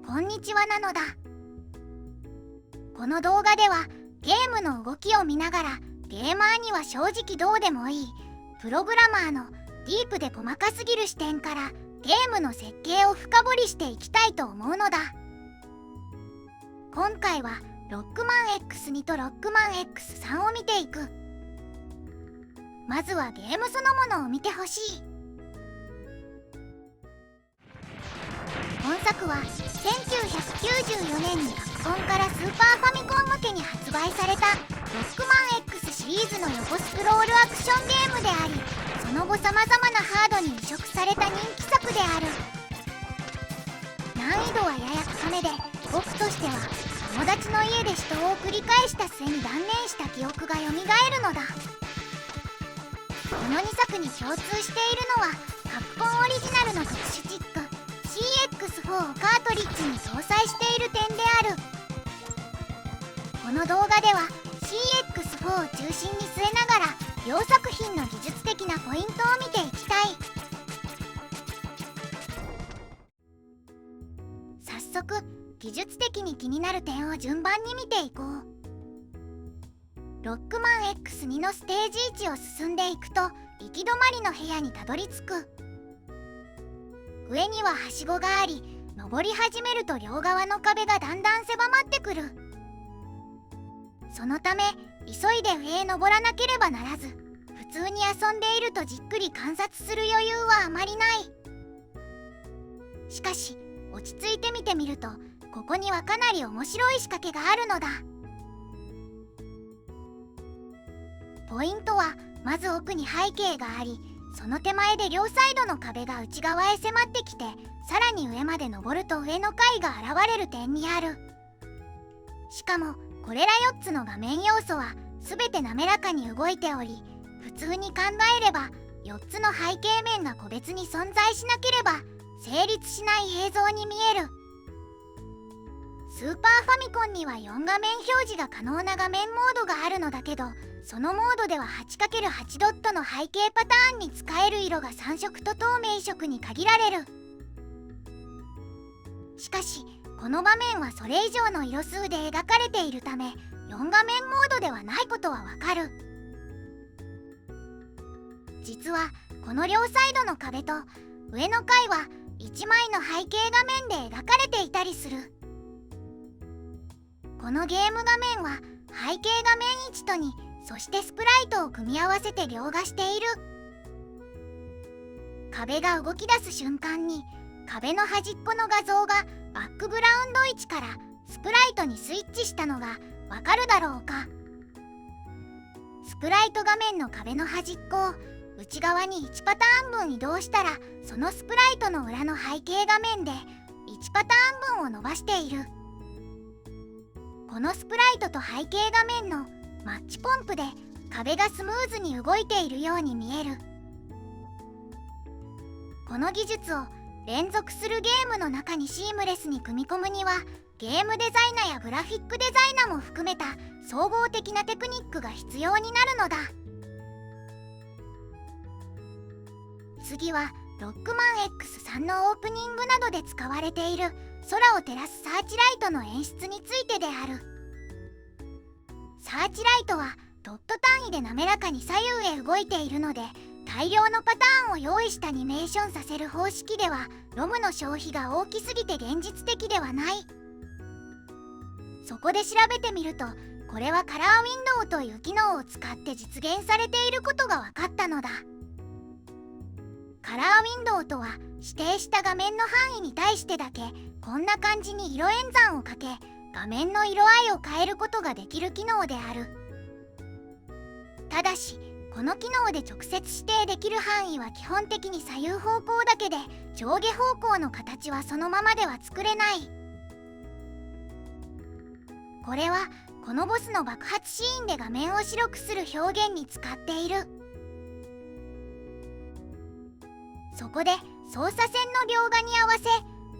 こんにちはなのだ。この動画ではゲームの動きを見ながらゲーマーには正直どうでもいいプログラマーのディープで細かすぎる視点からゲームの設計を深掘りしていきたいと思うのだ。今回はロックマン X2 とロックマン X3 を見ていく。まずはゲームそのものを見てほしい。本作は1994年にカプコンからスーパーファミコン向けに発売されたロックマン X シリーズの横スクロールアクションゲームであり、その後さまざまなハードに移植された人気作である。難易度はやや高めで、僕としては友達の家で死闘を繰り返した末に断念した記憶がよみがえるのだ。この2作に共通しているのはカプコンオリジナルの特殊チック CX4 をカートリッジに搭載している点である。この動画では CX4 を中心に据えながら両作品の技術的なポイントを見ていきたい。早速技術的に気になる点を順番に見ていこう。ロックマン X2 のステージ1を進んでいくと行き止まりの部屋にたどり着く。上にははしごがあり、登り始めると両側の壁がだんだん狭まってくる。そのため急いで上へ登らなければならず、普通に遊んでいるとじっくり観察する余裕はあまりない。しかし落ち着いて見てみると、ここにはかなり面白い仕掛けがあるのだ。ポイントはまず奥に背景があり、その手前で両サイドの壁が内側へ迫ってきて、さらに上まで登ると上の階が現れる点にある。しかもこれら4つの画面要素は全て滑らかに動いており、普通に考えれば4つの背景面が個別に存在しなければ成立しない映像に見える。スーパーファミコンには4画面表示が可能な画面モードがあるのだけど、そのモードでは 8×8 ドットの背景パターンに使える色が3色と透明色に限られる。しかしこの場面はそれ以上の色数で描かれているため、4画面モードではないことはわかる。実はこの両サイドの壁と上の階は1枚の背景画面で描かれていたりする。このゲーム画面は背景画面1と2、そしてスプライトを組み合わせて描画している。壁が動き出す瞬間に壁の端っこの画像がバックグラウンド位置からスプライトにスイッチしたのがわかるだろうか。スプライト画面の壁の端っこを内側に1パターン分移動したら、そのスプライトの裏の背景画面で1パターン分を伸ばしている。このスプライトと背景画面のマッチポンプで壁がスムーズに動いているように見える。この技術を連続するゲームの中にシームレスに組み込むには、ゲームデザイナーやグラフィックデザイナーも含めた総合的なテクニックが必要になるのだ。次はロックマン X3 のオープニングなどで使われている空を照らすサーチライトの演出についてである。サーチライトはドット単位で滑らかに左右へ動いているので、大量のパターンを用意してアニメーションさせる方式ではロムの消費が大きすぎて現実的ではない。そこで調べてみると、これはカラーウィンドウという機能を使って実現されていることが分かったのだ。カラーウィンドウとは指定した画面の範囲に対してだけこんな感じに色演算をかけ、画面の色合いを変えることができる機能である。ただしこの機能で直接指定できる範囲は基本的に左右方向だけで、上下方向の形はそのままでは作れない。これはこのボスの爆発シーンで画面を白くする表現に使っている。そこで操作線の描画に合わせ、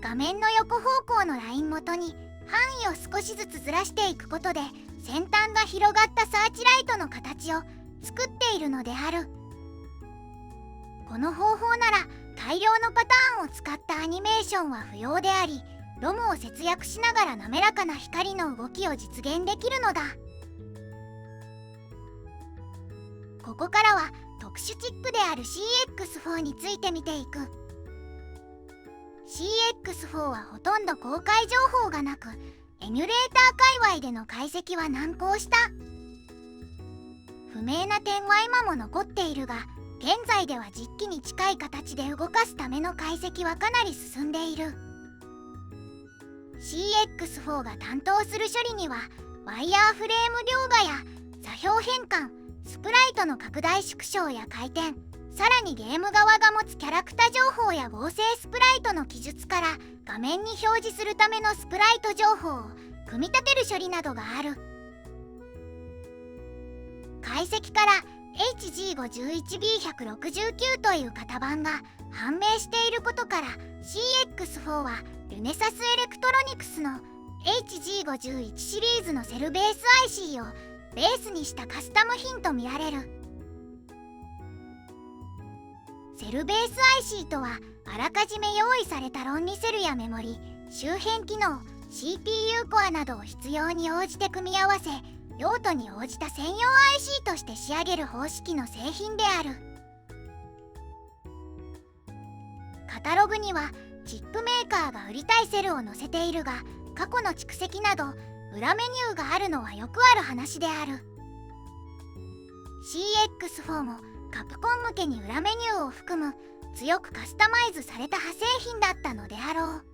画面の横方向のライン元に範囲を少しずつずらしていくことで、先端が広がったサーチライトの形を作っているのである。この方法なら大量のパターンを使ったアニメーションは不要であり、ロムを節約しながら滑らかな光の動きを実現できるのだ。ここからは特殊チップである CX4 について見ていく。 CX4 はほとんど公開情報がなく、エミュレーター界隈での解析は難航した。不明な点は今も残っているが、現在では実機に近い形で動かすための解析はかなり進んでいる。 CX4 が担当する処理には、ワイヤーフレーム描画や座標変換、スプライトの拡大縮小や回転、さらにゲーム側が持つキャラクタ情報や合成スプライトの記述から画面に表示するためのスプライト情報を組み立てる処理などがある。解析から HG511B169 という型番が判明していることから、 CX4 はルネサスエレクトロニクスの HG51 シリーズのセルベース IC をベースにしたカスタム品とみられる。セルベース IC とは、あらかじめ用意された論理セルやメモリ、周辺機能、CPU コアなどを必要に応じて組み合わせ、用途に応じた専用 IC として仕上げる方式の製品である。カタログにはチップメーカーが売りたいセルを載せているが、過去の蓄積など裏メニューがあるのはよくある話である。 CX4 もカプコン向けに裏メニューを含む強くカスタマイズされた派生品だったのであろう。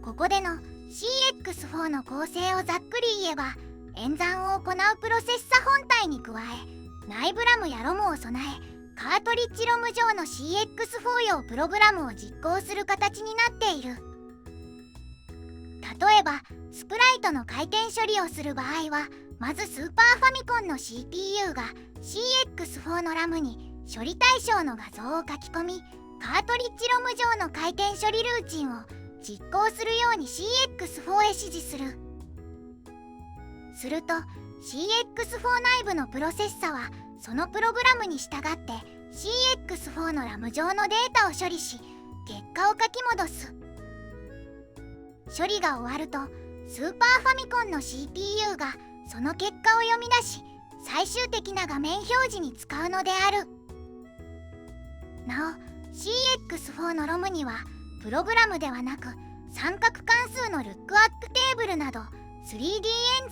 ここでの CX4 の構成をざっくり言えば、演算を行うプロセッサ本体に加え、内部ラムやロムを備え、カートリッジロム上の CX4 用プログラムを実行する形になっている。例えばスプライトの回転処理をする場合は、まずスーパーファミコンの CPU が CX4 のラムに処理対象の画像を書き込み、カートリッジロム上の回転処理ルーチンを実行するように CX4 へ指示する。すると CX4 内部のプロセッサはそのプログラムに従って CX4 のラム上のデータを処理し、結果を書き戻す。処理が終わるとスーパーファミコンの CPU がその結果を読み出し、最終的な画面表示に使うのである。なお CX4 のロムにはプログラムではなく、三角関数のルックアップテーブルなど 3D 演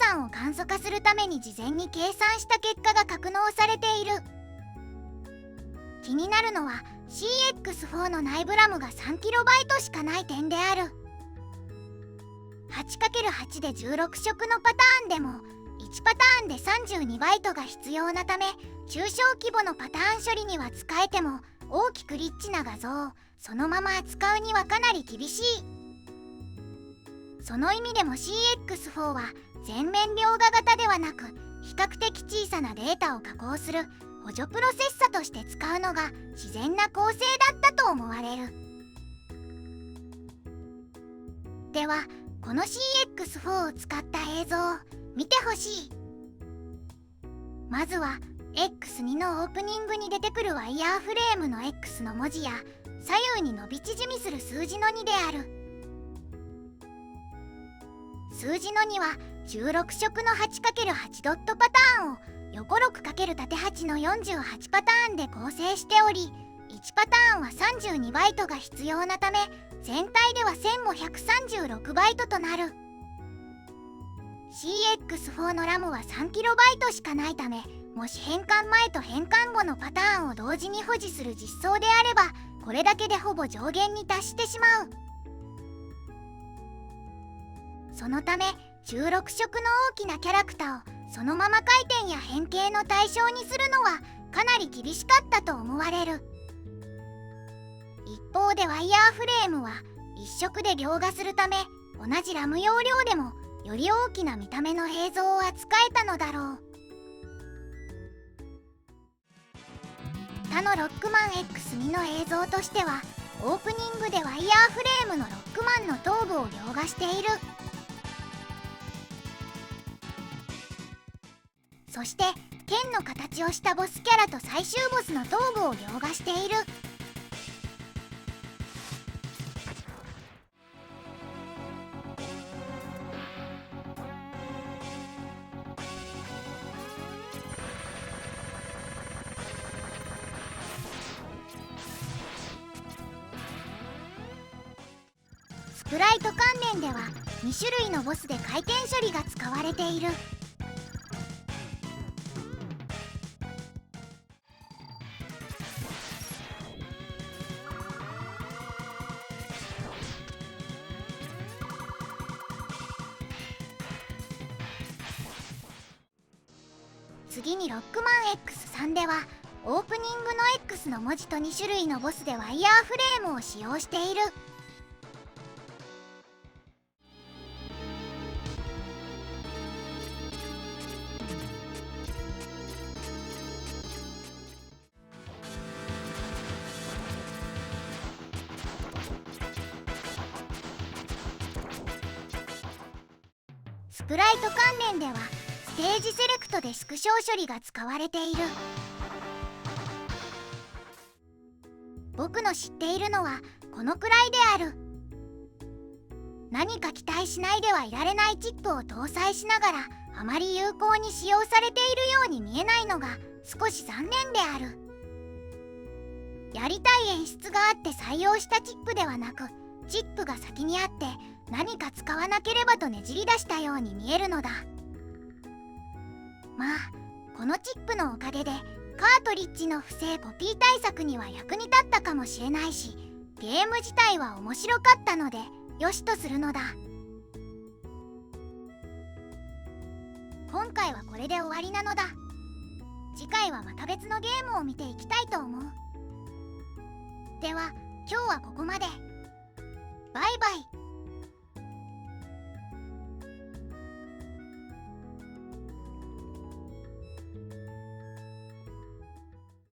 算を簡素化するために事前に計算した結果が格納されている。気になるのは CX4 の内部ラムが 3KB しかない点である。 8×8 で16色のパターンでも1パターンで32バイトが必要なため、中小規模のパターン処理には使えても、大きくリッチな画像をそのまま扱うにはかなり厳しい。その意味でも CX4 は全面描画型ではなく、比較的小さなデータを加工する補助プロセッサとして使うのが自然な構成だったと思われる。ではこの CX4 を使った映像を見てほしい。まずは X2 のオープニングに出てくるワイヤーフレームの X の文字や左右に伸び縮みする数字の2である。数字の2は16色の 8×8 ドットパターンを横 6× 縦8の48パターンで構成しており、1パターンは32バイトが必要なため、全体では1000も136バイトとなる。 CX4 のラムは 3KB しかないため、もし変換前と変換後のパターンを同時に保持する実装であれば、これだけでほぼ上限に達してしまう。そのため16色の大きなキャラクターをそのまま回転や変形の対象にするのはかなり厳しかったと思われる。一方でワイヤーフレームは一色で描画するため、同じラム容量でもより大きな見た目の映像を扱えたのだろう。他のロックマン X2 の映像としては、オープニングでワイヤーフレームのロックマンの頭部を描画している。そして剣の形をしたボスキャラと最終ボスの頭部を描画している。スプライト関連では2種類のボスで回転処理が使われている。次にロックマン X3 ではオープニングの X の文字と2種類のボスでワイヤーフレームを使用している。スプライト関連ではステージセレクトで縮小処理が使われている。僕の知っているのはこのくらいである。何か期待しないではいられないチップを搭載しながらあまり有効に使用されているように見えないのが少し残念である。やりたい演出があって採用したチップではなく、チップが先にあって何か使わなければとねじり出したように見えるのだ。まあこのチップのおかげでカートリッジの不正コピー対策には役に立ったかもしれないし、ゲーム自体は面白かったのでよしとするのだ。今回はこれで終わりなのだ。次回はまた別のゲームを見ていきたいと思う。では今日はここまで。バイバイ。